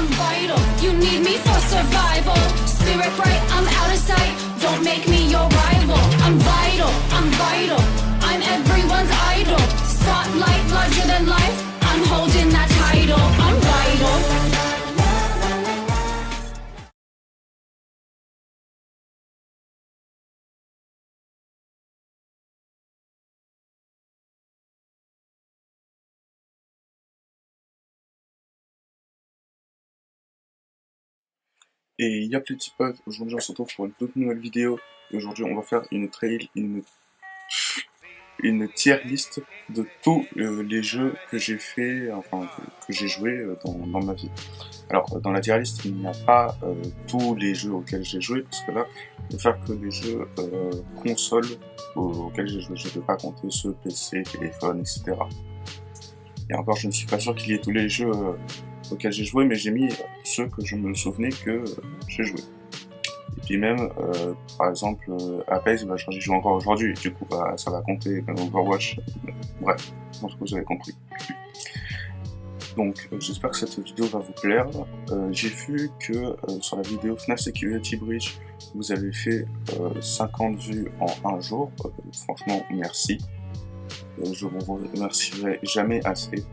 I'm vital. You need me for survival. Spirit bright, I'm out of sight. Don't make me your rival. I'm vital, I'm vital. I'm everyone's idol. Spotlight larger than life. I'm holding that title. I'm vital. Et y'a plus de potes, aujourd'hui on se retrouve pour une toute nouvelle vidéo. Et aujourd'hui on va faire une tier list de tous les jeux que j'ai fait, enfin que j'ai joué dans ma vie. Alors dans la tier list il n'y a pas tous les jeux auxquels j'ai joué, parce que là je vais faire que les jeux consoles auxquels j'ai joué. Je ne vais pas compter ceux PC, téléphone, etc. Et encore je ne suis pas sûr qu'il y ait tous les jeux auxquels j'ai joué, mais j'ai mis ceux que je me souvenais que j'ai joué. Et puis même, par exemple, Apex, j'y joue encore aujourd'hui, du coup ça va compter comme Overwatch. Bref, je pense que vous avez compris. Donc j'espère que cette vidéo va vous plaire. J'ai vu que sur la vidéo FNAF Security Breach, vous avez fait 50 vues en un jour. Franchement, merci. Je vous remercierai jamais assez.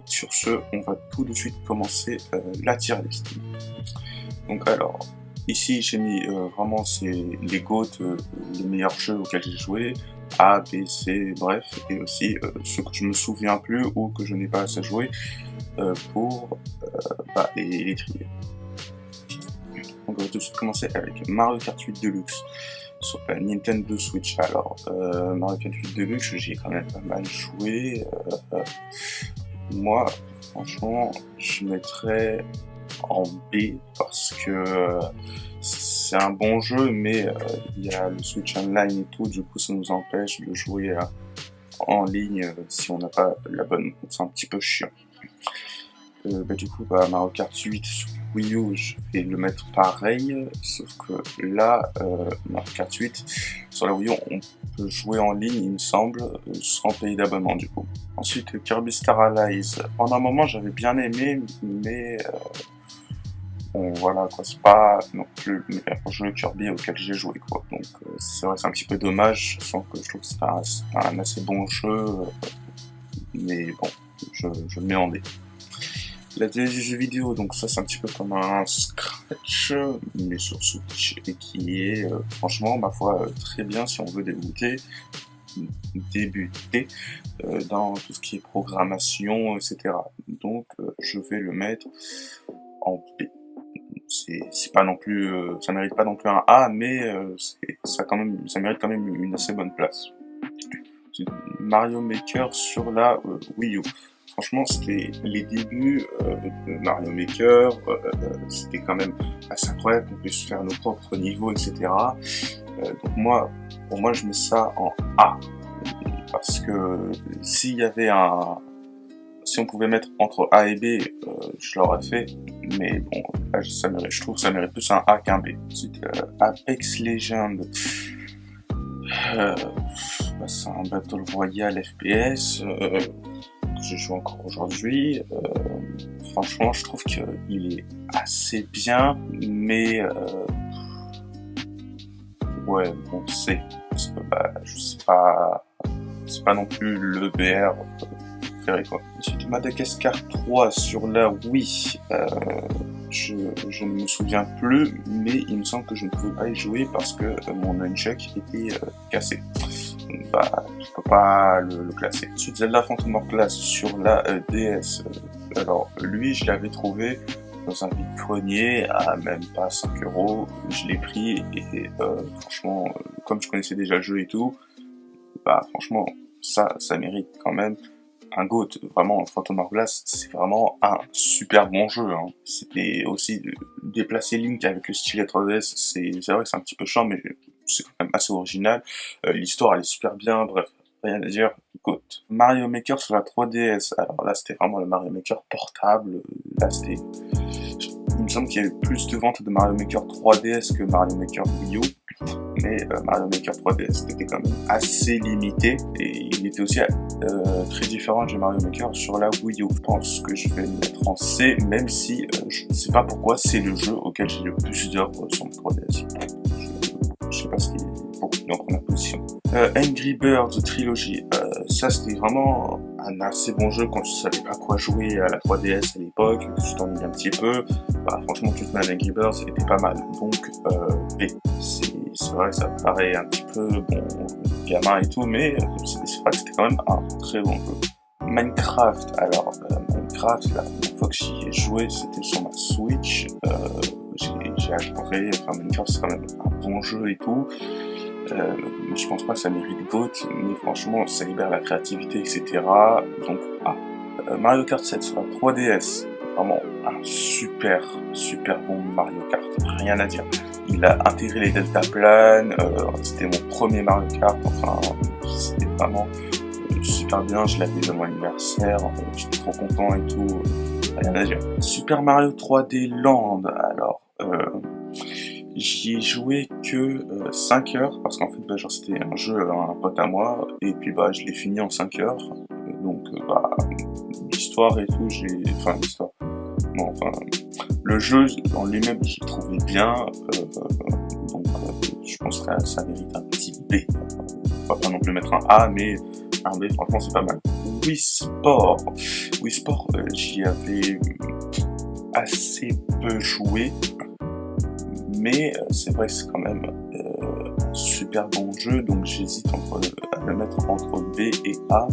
Sur ce, on va tout de suite commencer la tier list. Donc alors, ici j'ai mis vraiment les GOAT, les meilleurs jeux auxquels j'ai joué, A, B, C, bref, et aussi ceux que je me souviens plus ou que je n'ai pas assez joué pour les trier. Donc on va tout de suite commencer avec Mario Kart 8 Deluxe sur la Nintendo Switch. Alors, Mario Kart 8 Deluxe, j'y ai quand même pas mal joué. Moi, franchement, je mettrais en B parce que c'est un bon jeu, mais il y a le Switch Online et tout, du coup ça nous empêche de jouer en ligne si on n'a pas la bonne. C'est un petit peu chiant. Du coup, Mario Kart 8 sur Wii U, je vais le mettre pareil, sauf que là, Mario Kart 8, sur la Wii U, on peut jouer en ligne, il me semble, sans payer d'abonnement du coup. Ensuite, Kirby Star Allies. Pendant un moment, j'avais bien aimé, mais bon, voilà, quoi, c'est pas non plus le meilleur jeu Kirby auquel j'ai joué, quoi. Donc, c'est vrai, c'est un petit peu dommage, sans que je trouve que c'est un assez bon jeu, mais bon, je le mets en D. La télé du jeu vidéo, donc ça c'est un petit peu comme un Scratch, mais sur Switch, et qui est franchement, ma foi, très bien si on veut débuter dans tout ce qui est programmation, etc. Donc je vais le mettre en B. C'est pas non plus, ça mérite pas non plus un A, mais ça mérite quand même une assez bonne place. Mario Maker sur la Wii U. Franchement, c'était les débuts de Mario Maker, c'était quand même assez incroyable qu'on puisse faire nos propres niveaux, etc. Donc pour moi, je mets ça en A. Parce que si on pouvait mettre entre A et B, je l'aurais fait. Mais bon, là, je trouve que ça mérite plus un A qu'un B. Ensuite, Apex Legends. C'est un Battle Royale FPS. Je joue encore aujourd'hui. Franchement, je trouve qu'il est assez bien, mais ouais, bon, je sais pas, c'est pas non plus le BR préféré, quoi. Ensuite, Madagascar 3 sur la Wii. Je ne me souviens plus, mais il me semble que je ne pouvais pas y jouer parce que mon nunchuck était cassé. Je peux pas le classer. Ensuite, Zelda Phantom Hourglass sur la DS. Alors, lui, je l'avais trouvé dans un vide-grenier à même pas 5€. Je l'ai pris et franchement, comme je connaissais déjà le jeu et tout, franchement, ça mérite quand même un GOAT. Vraiment, Phantom Hourglass, c'est vraiment un super bon jeu. Hein. C'était aussi déplacer Link avec le stylet 3DS, c'est vrai que c'est un petit peu chiant, mais c'est quand même assez original. L'histoire, elle est super bien, bref, rien à dire. GOAT. Mario Maker sur la 3DS. Alors là, c'était vraiment le Mario Maker portable. Là, il me semble qu'il y avait plus de ventes de Mario Maker 3DS que Mario Maker Wii U. Mais Mario Maker 3DS était quand même assez limité et il était aussi très différent du Mario Maker sur la Wii U. Je pense que je vais le mettre en C, même si je ne sais pas pourquoi c'est le jeu auquel j'ai le plus d'heures sur mon 3DS. Je sais pas ce qu'il est en première position. Angry Birds Trilogy, ça c'était vraiment un assez bon jeu quand tu savais pas quoi jouer à la 3DS à l'époque, que tu t'ennuyais un petit peu. Franchement, tu te mets à Angry Birds, c'était pas mal. Donc, B, c'est vrai que ça paraît un petit peu bon, gamin et tout, mais c'est vrai que c'était quand même un très bon jeu. Minecraft, alors Minecraft, la première fois que j'y ai joué, c'était sur ma Switch. J'ai adoré, Minecraft c'est quand même un bon jeu et tout. Mais je pense pas que ça mérite GOAT, mais franchement ça libère la créativité, etc. Donc Mario Kart 7 sur la 3DS, vraiment un super bon Mario Kart, rien à dire. Il a intégré les deltaplanes, c'était mon premier Mario Kart, c'était vraiment super bien, je l'avais de mon anniversaire, j'étais trop content et tout, rien à dire. Super Mario 3D Land, alors j'y ai joué que 5 heures, parce qu'en fait c'était un jeu à un pote à moi, et puis je l'ai fini en 5 heures, donc l'histoire et tout, le jeu en lui-même je le trouvais bien, donc je pense que ça mérite un petit B, on va pas non plus mettre un A, mais un B franchement c'est pas mal. Wii Sport, j'y avais assez peu joué, mais c'est vrai que c'est quand même un super bon jeu, donc j'hésite à le mettre entre B et A,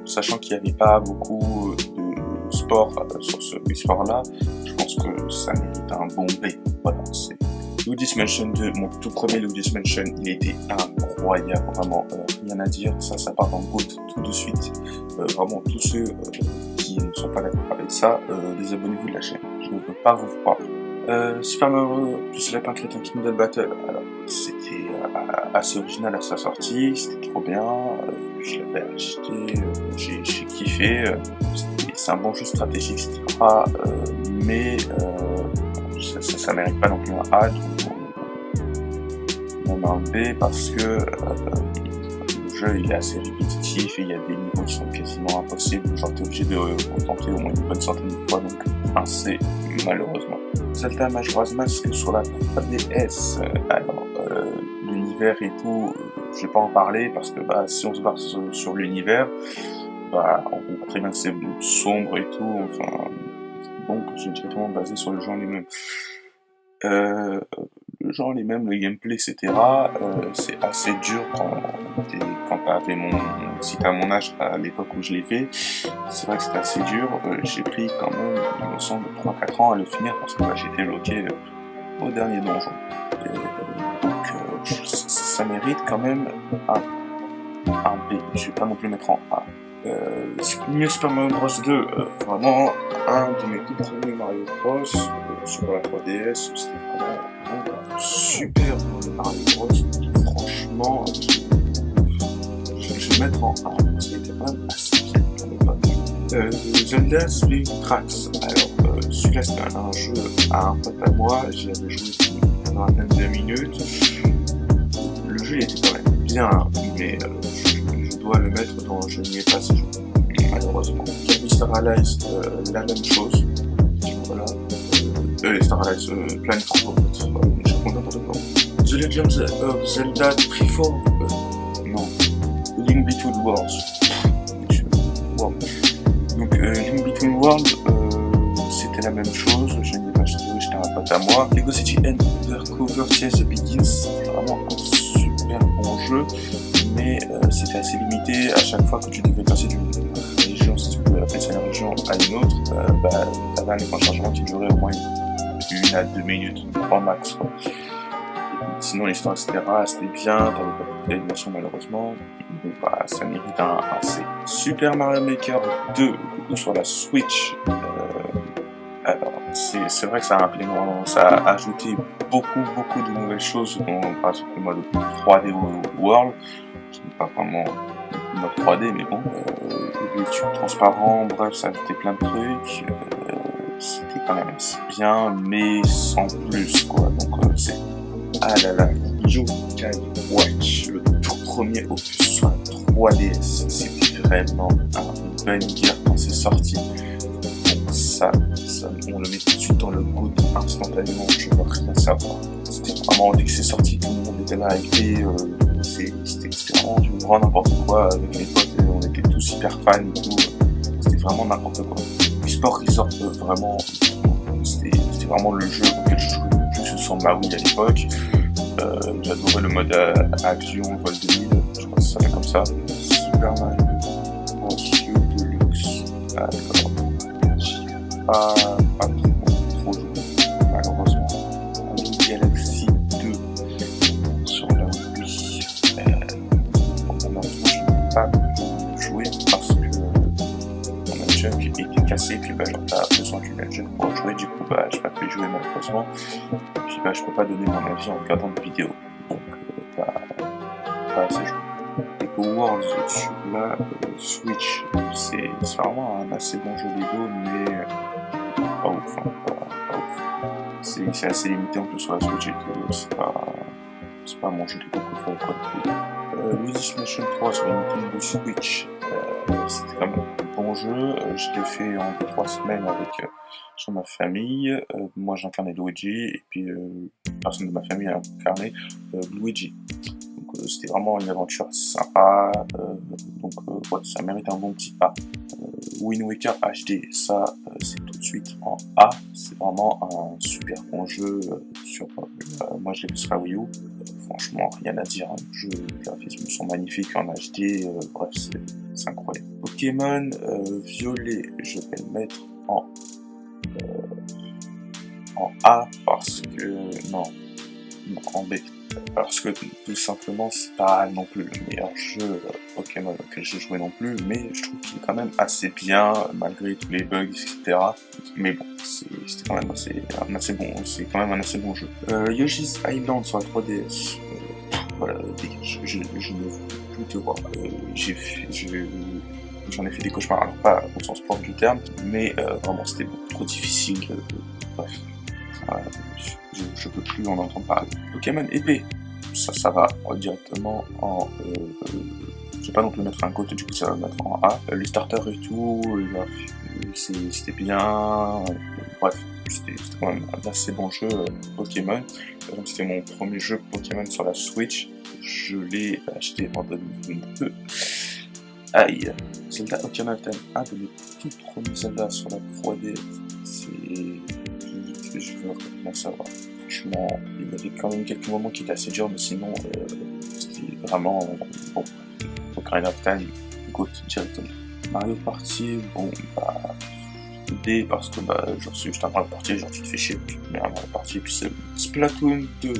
sachant qu'il n'y avait pas beaucoup de sport sur ce Wii Sport là, je pense que ça mérite un bon B. Voilà, c'est Luigi's Mansion 2, mon tout premier Luigi's Mansion, il était incroyable, vraiment, rien à dire, ça part en GOAT tout de suite, vraiment tous ceux qui ne sont pas d'accord avec ça, désabonnez-vous de la chaîne, je ne veux pas vous voir. Super Mario plus Lapin Crétin Kingdom Battle, alors c'était assez original à sa sortie, c'était trop bien, je l'avais acheté, j'ai kiffé, c'est un bon jeu stratégique, etc. Mais ça mérite pas non plus un A, on a un B parce que le jeu il est assez répétitif et il y a des niveaux qui sont quasiment impossibles, genre t'es obligé de retenter au moins une bonne centaine de fois, donc un C malheureusement. Zelda Majora's Mask sur la 3DS, alors l'univers et tout, je vais pas en parler parce que si on se base sur l'univers, on voit très bien que c'est sombre et tout, donc je vais directement basé sur le genre lui-même. Le genre lui-même, le gameplay, etc. C'est assez dur si t'as mon âge à l'époque où je l'ai fait. C'est vrai que c'était assez dur. J'ai pris quand même, il me semble, 3-4 ans à le finir parce que j'étais bloqué au dernier donjon. Donc ça mérite quand même un B. Je vais pas non plus mettre en A. New Super Mario Bros 2, vraiment un de mes tout premiers Mario Bros sur la 3DS, c'était vraiment un super Mario Bros, franchement je vais le mettre en A, parce qu'il était quand même assez bien à l'époque. Zelda Split Tracks, alors celui-là c'était un jeu à un pote à moi, j'y avais joué une vingtaine de minutes, le jeu il était quand même bien, mais je dois le mettre dans je n'y ai pas ce jeu, malheureusement. Kirby Star Allies, la même chose. Voilà. Star Allies, Planet Robot, je raconte n'importe quoi. The Legends of Zelda Triforce, non. Link Between Worlds. Wow. Donc, Link Between Worlds, c'était la même chose. Je n'ai pas acheté, j'étais un pote à moi. Lego City Undercover Chase the Begins, c'était vraiment un super bon jeu. Mais c'était assez limité, à chaque fois que tu devais passer d'une région, si tu pouvais appeler ça une région, à une autre, t'avais un écran de chargement qui durait au moins 1 à 2 minutes, 3 max, quoi. Sinon l'histoire etc c'était bien, t'avais pas beaucoup d'animation malheureusement, donc ça mérite un C. Super Mario Maker 2 sur la Switch, alors c'est vrai que ça a ajouté beaucoup de nouvelles choses, dont par exemple le mode 3D World, qui n'est pas vraiment le mode 3D, mais bon, les tubes transparents, bref, ça a ajouté plein de trucs, c'était quand même assez bien, mais sans plus, quoi, donc c'est Ah là là, Yokai Watch, le tout premier opus sur la 3DS, c'était vraiment un banger quand c'est sorti. Donc ça, on le met tout de suite dans le goût instantanément, je veux rien savoir. C'était vraiment, dès que c'est sorti, tout le monde était là hypé, c'était vraiment du grand n'importe quoi avec les potes, on était tous hyper fans et tout, c'était vraiment n'importe quoi. Puis Sport Resort, vraiment, c'était vraiment le jeu auquel je jouais le plus sur ma Wii à l'époque. J'adorais le mode action, vol de mille, je crois que ça s'appelle comme ça. Super Mario Bros. Deluxe. D'accord. J'ai pas trop joué, malheureusement. Mario Galaxy 2 sur la Wii. Malheureusement, je n'ai pas pu jouer parce que mon engine était cassé, puis genre t'as besoin d'une engine pour jouer, du coup j'ai pas pu y jouer malheureusement. Et puis je peux pas donner mon avis en regardant des vidéos, donc pas assez joué. Lego Worlds sur la Switch, c'est vraiment un assez bon jeu Lego, mais pas ouf, hein, pas ouf. C'est assez limité en plus sur la Switch et tout, c'est pas mon jeu Lego préféré quoi. Luigi's Mansion 3 sur la Nintendo Switch, c'était quand même un bon jeu, je l'ai fait en 2-3 semaines avec sur ma famille. Moi j'incarnais Luigi et puis personne de ma famille a incarné Luigi. Donc c'était vraiment une aventure sympa, donc ouais, ça mérite un bon petit pas. Wind Waker HD, ça c'est tout de suite en A, c'est vraiment un super bon jeu sur, moi je l'ai vu sur la Wii U, franchement rien à dire, hein. Les graphismes sont magnifiques en HD, bref c'est incroyable. Pokémon Violet, je vais le mettre en A parce que non en B parce que tout simplement c'est pas non plus le meilleur jeu Pokémon auquel j'ai joué non plus, mais je trouve qu'il est quand même assez bien malgré tous les bugs etc. Mais bon c'était quand même assez bon, c'est quand même un assez bon jeu. Yoshi's Island sur la 3DS, voilà, je ne veux plus te voir. J'en ai fait des cauchemars, alors pas au sens propre du terme, mais vraiment c'était beaucoup trop difficile. Bref, je peux plus en entendre parler. Pokémon épée, ça va directement en. Je vais pas non plus mettre un GOAT, du coup ça va mettre en A. Les starters et tout, c'était bien. Bref, c'était quand même un assez bon jeu Pokémon. Donc c'était mon premier jeu Pokémon sur la Switch. Je l'ai acheté en 2022. Aïe, Zelda Ocarina of Time, un de mes tout premiers Zelda sur la 3D, je veux rien savoir. Franchement, il y avait quand même quelques moments qui étaient assez durs, mais sinon, c'était vraiment bon. Ocarina of Time, GOAT directement. Mario Party, bon, D parce que genre c'est juste un Mario Party, genre tu te fais chier, tu te mets un Mario Party, puis c'est Splatoon 2.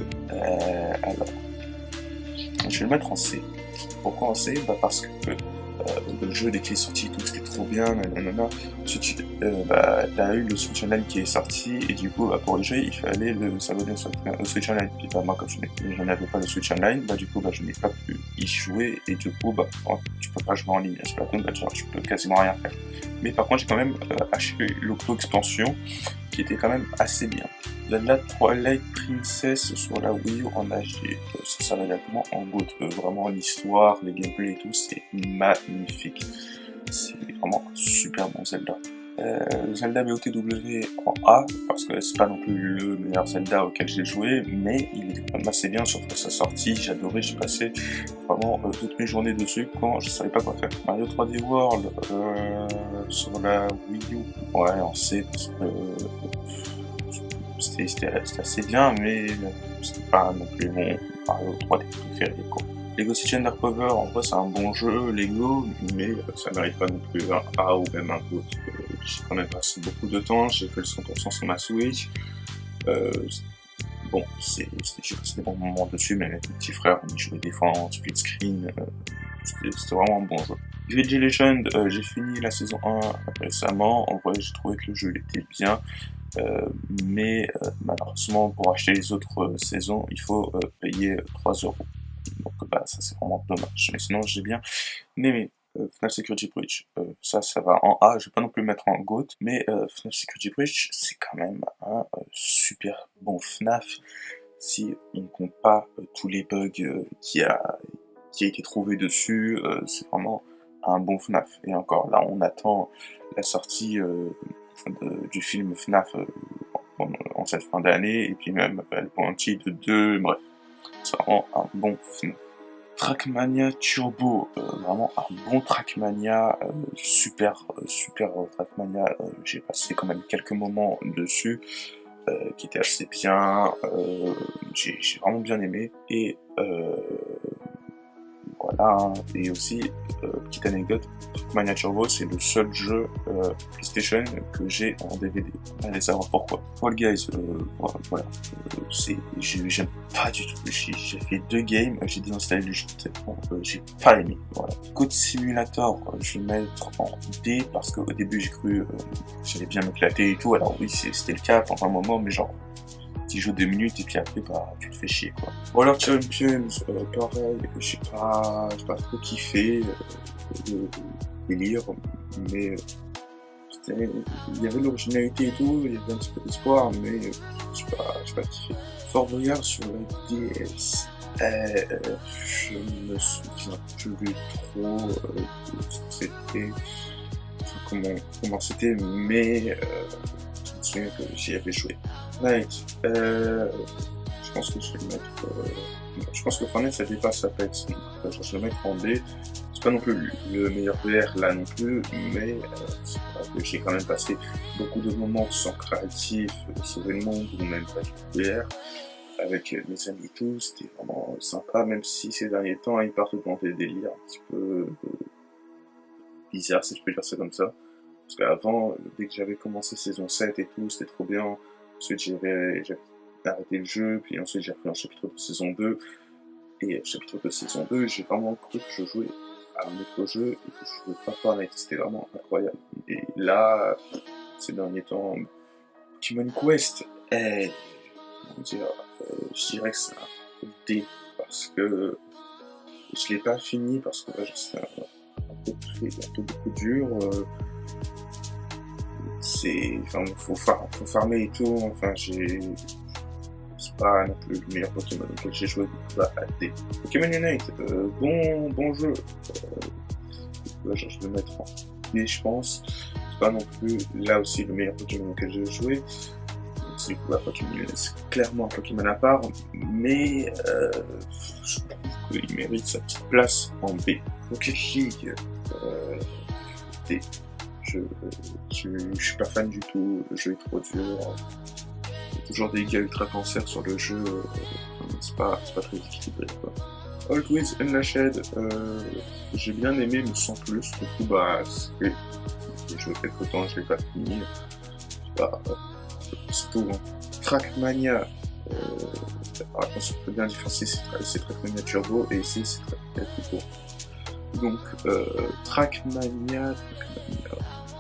Alors, je vais le mettre en C. Pourquoi en C? Parce que le jeu dès qu'il est sorti tout c'était trop bien, nanana. Ensuite t'as eu le Switch Online qui est sorti et du coup pour le jeu il fallait s'abonner au Switch Online. Puis moi comme je n'avais pas le Switch Online, du coup je n'ai pas pu y jouer et du coup quand tu peux pas jouer en ligne à Splatoon, genre tu peux quasiment rien faire. Mais par contre j'ai quand même acheté l'Octo Expansion qui était quand même assez bien. Zelda Twilight Princess sur la Wii U en HD, ça va directement en GOAT, vraiment l'histoire, les gameplays et tout, c'est magnifique. C'est vraiment un super bon Zelda. Zelda BOTW en A, parce que c'est pas non plus le meilleur Zelda auquel j'ai joué, mais il était quand même assez bien, surtout à sa sortie, j'adorais, j'ai passé vraiment toutes mes journées dessus quand je savais pas quoi faire. Mario 3D World sur la Wii U, ouais en C, parce que c'était assez bien, mais c'était pas non plus mon Mario 3D préféré quoi. Lego City Undercover, en vrai c'est un bon jeu Lego, mais ça mérite pas non plus un A ou même un GOAT. J'ai quand même passé beaucoup de temps, j'ai fait le 100% sur ma Switch. Bon, j'ai passé des bons moments dessus, mais avec mes petits frères, on y jouait des fois en split screen, c'était vraiment un bon jeu. Luigi Legend, j'ai fini la saison 1 récemment, en vrai j'ai trouvé que le jeu était bien. Mais malheureusement pour acheter les autres saisons il faut payer 3€, donc ça c'est vraiment dommage, mais sinon j'ai bien aimé. FNAF Security Breach, ça va en A, je vais pas non plus le mettre en GOAT, mais FNAF Security Breach c'est quand même un super bon FNAF, si on ne compte pas tous les bugs qui a été trouvé dessus, c'est vraiment un bon FNAF. Et encore, là, on attend la sortie du film FNAF en cette fin d'année, et puis même le Pointy de 2, bref, c'est vraiment un bon FNAF. Trackmania Turbo, vraiment un bon Trackmania, super Trackmania, j'ai passé quand même quelques moments dessus, qui étaient assez bien, j'ai vraiment bien aimé, et voilà, et aussi, petite anecdote, Trackmania Turbo, c'est le seul jeu PlayStation que j'ai en DVD. Allez savoir pourquoi. Fall Guys, voilà, j'aime pas du tout. J'ai fait 2 games, j'ai désinstallé le jeu tellement j'ai pas aimé. Voilà. Code Simulator, je vais mettre en D parce qu'au début j'ai cru j'allais bien m'éclater et tout. Alors oui, c'était le cas pendant un moment, mais genre tu joues 2 minutes et puis après bah tu te fais chier quoi. Roller Champions, pareil, j'ai pas trop kiffé le délire, mais il y avait l'originalité et tout, il y avait un petit peu d'espoir, mais j'ai pas kiffé. Fort Boyard sur la DS, je me souviens plus trop de ce que c'était, enfin, comment c'était, mais je me souviens que j'y avais joué. Night, je pense que je vais le mettre. Je pense que Fortnite ça dépasse Apex, donc je vais le mettre en D. C'est pas non plus le meilleur VR là non plus, mais j'ai quand même passé beaucoup de moments sans créatif, sauver le monde ou même pas du VR avec mes amis et tout. C'était vraiment sympa, même si ces derniers temps ils partent dans des délires un petit peu bizarres, si je peux dire ça comme ça. Parce qu'avant, dès que j'avais commencé saison 7 et tout, c'était trop bien. Ensuite j'avais arrêté le jeu, puis ensuite j'ai repris un chapitre de saison 2. Et chapitre de saison 2, j'ai vraiment cru que je jouais à un autre jeu et que je jouais pas Fortnite. C'était vraiment incroyable. Et là, ces derniers temps, Pokémon Quest, comment dire, je dirais que c'est un D, parce que je l'ai pas fini, parce que là, c'est un peu beaucoup dur. Enfin, faut farmer et tout, enfin, c'est pas non plus le meilleur Pokémon auquel j'ai joué, bah, D. Pokémon Unite, bon jeu. Là, je vais le mettre en D, je pense. C'est pas non plus, là aussi, le meilleur Pokémon auquel j'ai joué. C'est clairement un Pokémon à part, mais je trouve qu'il mérite sa petite place en B. Rocket League, D. Je suis pas fan du tout, le jeu est trop dur. Il y a toujours des gars ultra cancer sur le jeu, c'est pas très équilibré quoi. Always Unlashed, j'ai bien aimé mais sans plus, du coup bah j'ai joué quelques temps, je l'ai pas fini, c'est tout hein. Trackmania, attention, faut bien différencier, c'est Trackmania Turbo et ici c'est Trackmania tout court. Donc Trackmania,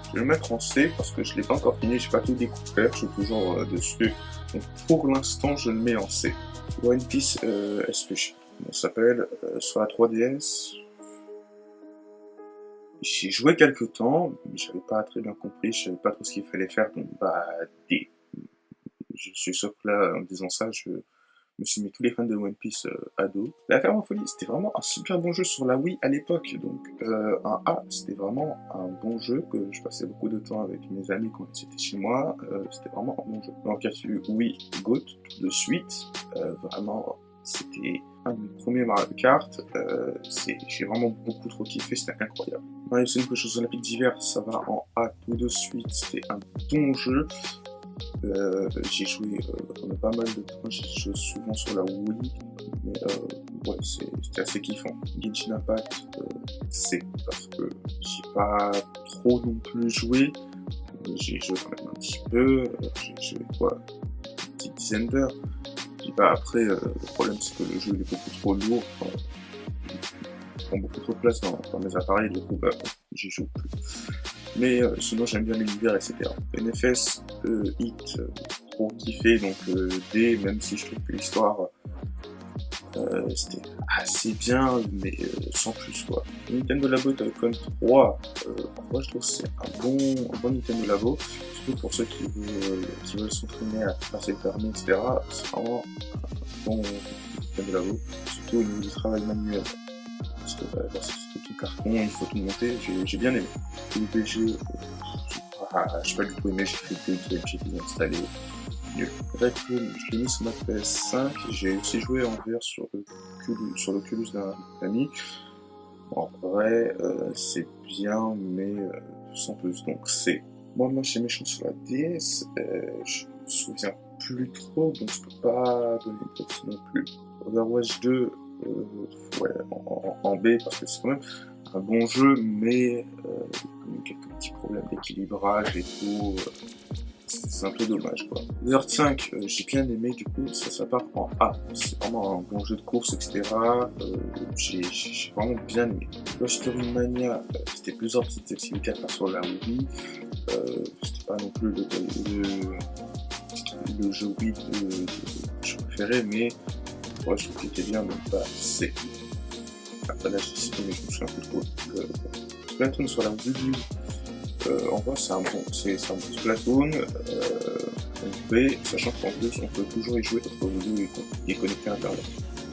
je vais le mettre en C parce que je l'ai pas encore fini, j'ai pas tout découvert, je suis toujours dessus. Donc pour l'instant, je le mets en C. One Piece SP, on s'appelle sur la 3DS. J'y ai joué quelques temps, mais j'avais pas très bien compris, je savais pas trop ce qu'il fallait faire, donc bah D. Je suis sûr que là, en disant ça, je me suis mis tous les fans de One Piece à dos. La Ferme en Folie, c'était vraiment un super bon jeu sur la Wii à l'époque, donc un A, c'était vraiment un bon jeu que je passais beaucoup de temps avec mes amis quand ils étaient chez moi, c'était vraiment un bon jeu. Donc il y a eu Wii GOAT tout de suite, vraiment c'était un de mes premiers Mario Kart, j'ai vraiment beaucoup trop kiffé, c'était incroyable. Mario Sonic aux Jeux Olympiques d'hiver, ça va en A tout de suite, c'était un bon jeu. J'ai joué pendant pas mal de temps, j'ai joué souvent sur la Wii, mais ouais, c'était assez kiffant. Genshin Impact, c'est parce que j'ai pas trop non plus joué, j'ai joué quand même un petit peu, j'ai joué quoi, une petite dizaine d'heures. Puis bah après, le problème c'est que le jeu il est beaucoup trop lourd, il prend beaucoup trop de place dans mes appareils, du coup bah j'y joue plus. Mais sinon j'aime bien l'univers, etc. NFS, Hit, trop kiffé, donc D, même si je trouve que l'histoire c'était assez bien, mais sans plus quoi. Nintendo Labo Tycoon 3, moi je trouve que c'est un bon Nintendo Labo, surtout pour ceux qui veulent s'entraîner à passer le permis, etc. C'est vraiment un bon Nintendo Labo, surtout au niveau du travail manuel. Parce que c'est tout carton, il faut tout monter, j'ai bien aimé. Le PG, j'ai pas du tout aimé, j'ai fait 2 games, j'ai désinstallé. Red Bull, je l'ai mis sur ma PS5, j'ai aussi joué en VR sur l'Oculus d'un ami. En vrai, c'est bien, mais sans plus. Donc c'est moi chez méchant sur la DS, je me souviens plus trop, donc je peux pas donner de profil non plus. Overwatch 2, ouais, en B, parce que c'est quand même un bon jeu, mais quelques petits problèmes d'équilibrage et tout. C'est un peu dommage quoi. Dirt 5, j'ai bien aimé, du coup ça part en A. C'est vraiment un bon jeu de course, etc. J'ai vraiment bien aimé. Lost Story Mania, c'était plusieurs petites activités à faire sur la Wii. C'était pas non plus le jeu Wii que je préférais, mais ouais, je trouve qu'il était bien, donc bah c'est. Après là j'ai cité, mais je me souviens plus trop. Splatoon sur la Wii. En vrai c'est un bon Splatoon, B, sachant qu'en plus on peut toujours y jouer parce que Wii est connecté à internet.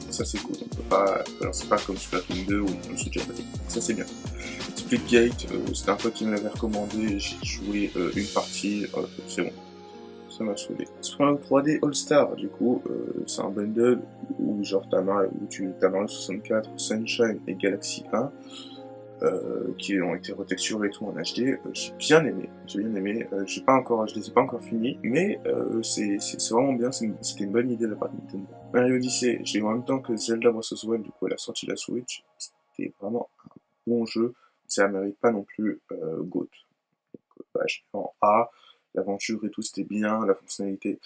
Ça c'est cool, on peut pas, alors c'est pas comme Splatoon 2 où on peut se déjà battre. Ça c'est bien. Splitgate, c'était un pote qui me l'avait recommandé, j'ai joué une partie, c'est bon. Ça m'a saoulé. Spyro 3D All Star, du coup, c'est un bundle où genre t'as Mario 64, Sunshine et Galaxy 1. Qui ont été retexturés et tout en HD, j'ai bien aimé, je les ai pas encore finis, mais c'est vraiment bien, c'était une bonne idée de la part de Nintendo. Mario Odyssey, j'ai eu en même temps que Zelda vs Wild, du coup à la sortie de la Switch, c'était vraiment un bon jeu, ça mérite pas non plus GOAT. Donc bah, j'ai fait en A, l'aventure et tout c'était bien, la fonctionnalité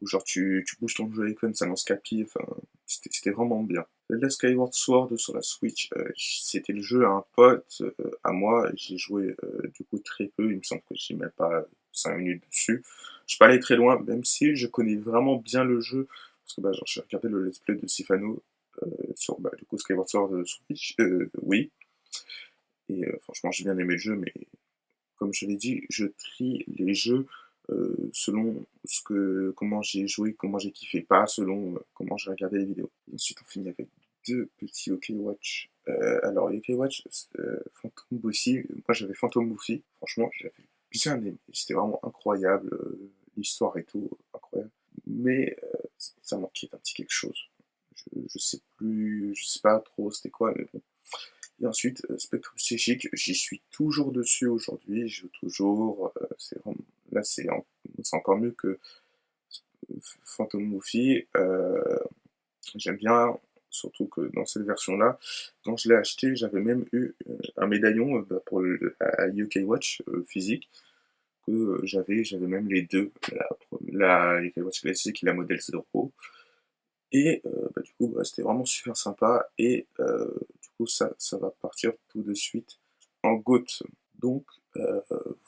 où genre tu bouges ton Joy-Con, ça lance capi, enfin c'était vraiment bien. Zelda Skyward Sword sur la Switch, c'était le jeu à un pote, à moi, j'ai joué du coup très peu, il me semble que j'ai même pas 5 minutes dessus. Je suis pas allé très loin, même si je connais vraiment bien le jeu, parce que bah, genre, j'ai regardé le let's play de Sifano sur bah, du coup Skyward Sword Switch, oui. Et franchement j'ai bien aimé le jeu, mais comme je l'ai dit, je trie les jeux selon comment j'ai joué, comment j'ai kiffé, pas selon comment j'ai regardé les vidéos. Et ensuite on finit avec 2 petits OK Watch. Alors OK Watch, Phantom Buffy, moi j'avais Phantom Buffy, franchement j'avais bien aimé, c'était vraiment incroyable, l'histoire et tout, incroyable. Mais ça manquait d'un petit quelque chose. Je sais pas trop c'était quoi, mais bon. Et ensuite, Spectrum Psychic, j'y suis toujours dessus aujourd'hui, je joue toujours, là c'est encore mieux que Phantom Buffy, j'aime bien, surtout que dans cette version-là, quand je l'ai acheté, j'avais même eu un médaillon pour la UK Watch physique, que j'avais même les deux, la UK Watch classique et la modèle 0. Et bah, du coup, bah, c'était vraiment super sympa, et du coup, ça va partir tout de suite en GOAT. Donc,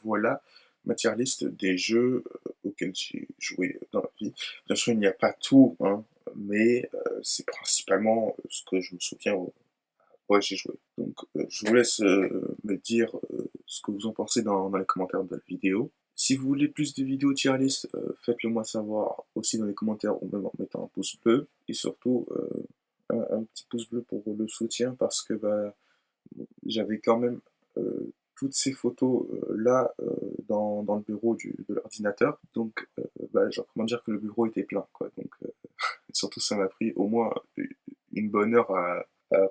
voilà ma tier list des jeux auxquels j'ai joué dans la vie. Bien sûr, il n'y a pas tout, hein, mais c'est principalement ce que je me souviens à quoi j'ai joué. Donc, je vous laisse me dire ce que vous en pensez dans les commentaires de la vidéo. Si vous voulez plus de vidéos tier list, faites-le moi savoir aussi dans les commentaires ou même en mettant un pouce bleu. Et surtout, un petit pouce bleu pour le soutien, parce que bah, j'avais quand même toutes ces photos là dans le bureau de l'ordinateur. Donc, bah, genre, comment dire que le bureau était plein, quoi. Donc, surtout, ça m'a pris au moins une bonne heure à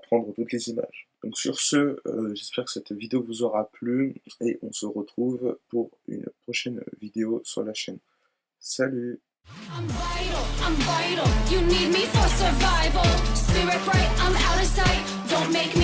prendre toutes les images. Donc sur ce, j'espère que cette vidéo vous aura plu, et on se retrouve pour une prochaine vidéo sur la chaîne. Salut! I'm vital, you need me for survival. Spirit bright, I'm out of sight, don't make me